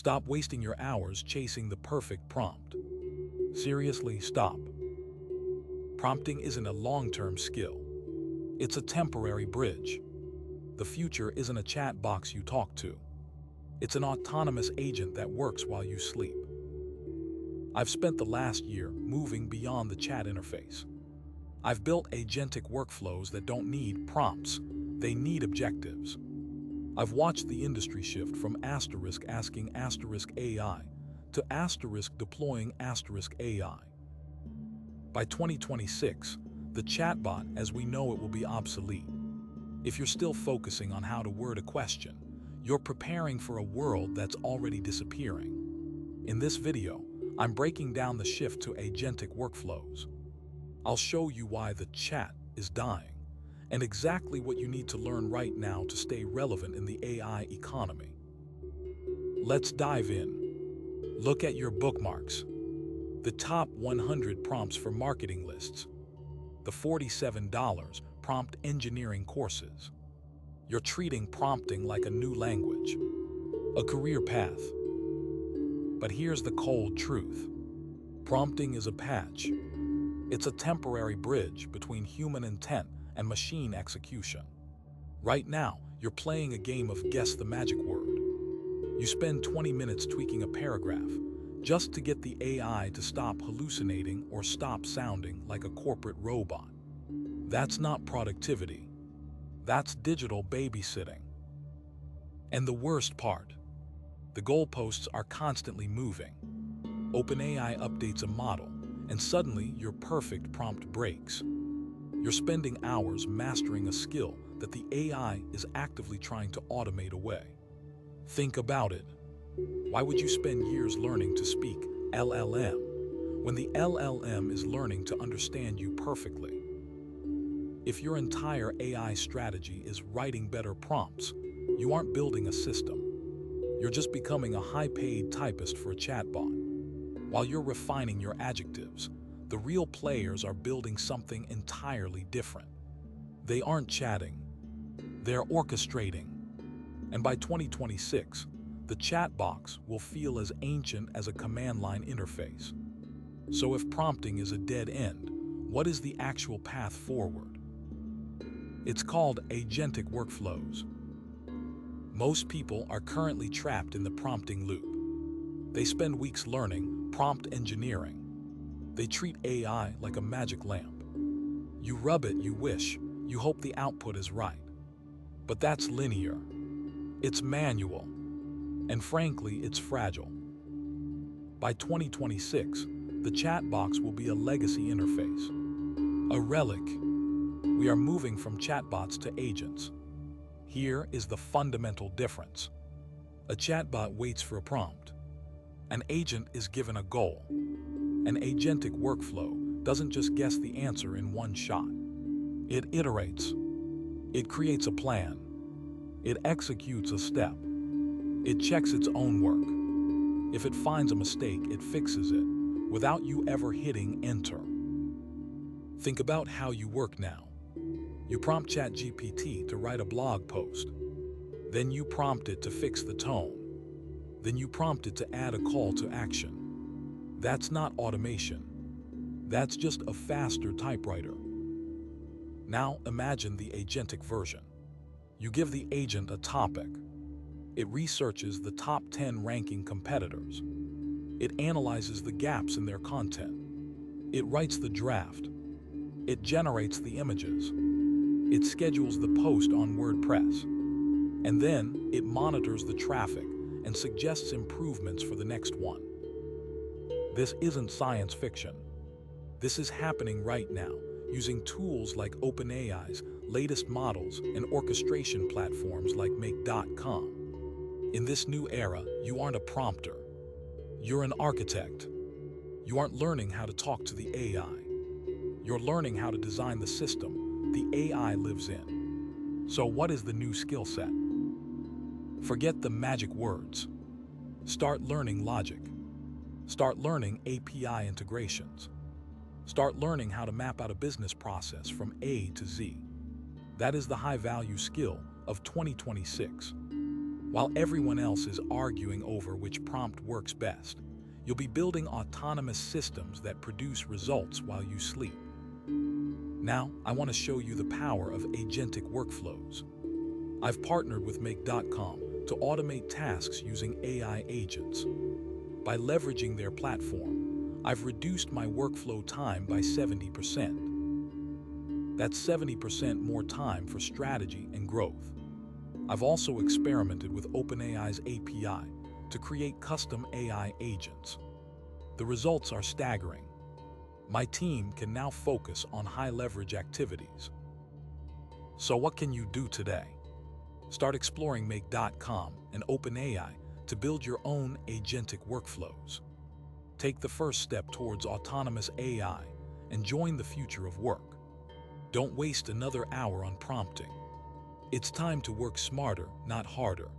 Stop wasting your hours chasing the perfect prompt. Seriously, stop. Prompting isn't a long-term skill. It's a temporary bridge. The future isn't a chat box you talk to. It's an autonomous agent that works while you sleep. I've spent the last year moving beyond the chat interface. I've built agentic workflows that don't need prompts, they need objectives. I've watched the industry shift from asking AI to deploying AI. By 2026, the chatbot as we know it will be obsolete. If you're still focusing on how to word a question, you're preparing for a world that's already disappearing. In this video, I'm breaking down the shift to agentic workflows. I'll show you why the chat is dying and exactly what you need to learn right now to stay relevant in the AI economy. Let's dive in. Look at your bookmarks. The top 100 prompts for marketing lists. The $47 prompt engineering courses. You're treating prompting like a new language, a career path. But here's the cold truth. Prompting is a patch. It's a temporary bridge between human intent and machine execution. Right now, you're playing a game of guess the magic word. You spend 20 minutes tweaking a paragraph just to get the AI to stop hallucinating or stop sounding like a corporate robot. That's not productivity. That's digital babysitting. And the worst part, the goalposts are constantly moving. OpenAI updates a model, and suddenly your perfect prompt breaks. You're spending hours mastering a skill that the AI is actively trying to automate away. Think about it. Why would you spend years learning to speak LLM when the LLM is learning to understand you perfectly? If your entire AI strategy is writing better prompts, you aren't building a system. You're just becoming a high-paid typist for a chatbot. While you're refining your adjectives, the real players are building something entirely different. They aren't chatting, they're orchestrating. And by 2026, the chat box will feel as ancient as a command line interface. So if prompting is a dead end, what is the actual path forward? It's called agentic workflows. Most people are currently trapped in the prompting loop. They spend weeks learning prompt engineering. They treat AI like a magic lamp. You rub it, you wish, you hope the output is right. But that's linear. It's manual. And frankly, it's fragile. By 2026, the chat box will be a legacy interface, a relic. We are moving from chatbots to agents. Here is the fundamental difference. A chatbot waits for a prompt. An agent is given a goal. An agentic workflow doesn't just guess the answer in one shot. It iterates. It creates a plan. It executes a step. It checks its own work. If it finds a mistake, it fixes it without you ever hitting enter. Think about how you work now. You prompt ChatGPT to write a blog post. Then you prompt it to fix the tone. Then you prompt it to add a call to action. That's not automation. That's just a faster typewriter. Now imagine the agentic version. You give the agent a topic. It researches the top 10 ranking competitors. It analyzes the gaps in their content. It writes the draft. It generates the images. It schedules the post on WordPress. And then it monitors the traffic and suggests improvements for the next one. This isn't science fiction. This is happening right now, using tools like OpenAI's latest models and orchestration platforms like Make.com. In this new era, you aren't a prompter. You're an architect. You aren't learning how to talk to the AI. You're learning how to design the system the AI lives in. So what is the new skill set? Forget the magic words. Start learning logic. Start learning API integrations. Start learning how to map out a business process from A to Z. That is the high-value skill of 2026. While everyone else is arguing over which prompt works best, you'll be building autonomous systems that produce results while you sleep. Now, I want to show you the power of agentic workflows. I've partnered with Make.com to automate tasks using AI agents. By leveraging their platform, I've reduced my workflow time by 70%. That's 70% more time for strategy and growth. I've also experimented with OpenAI's API to create custom AI agents. The results are staggering. My team can now focus on high-leverage activities. So what can you do today? Start exploring Make.com and OpenAI to build your own agentic workflows. Take the first step towards autonomous AI and join the future of work. Don't waste another hour on prompting. It's time to work smarter, not harder.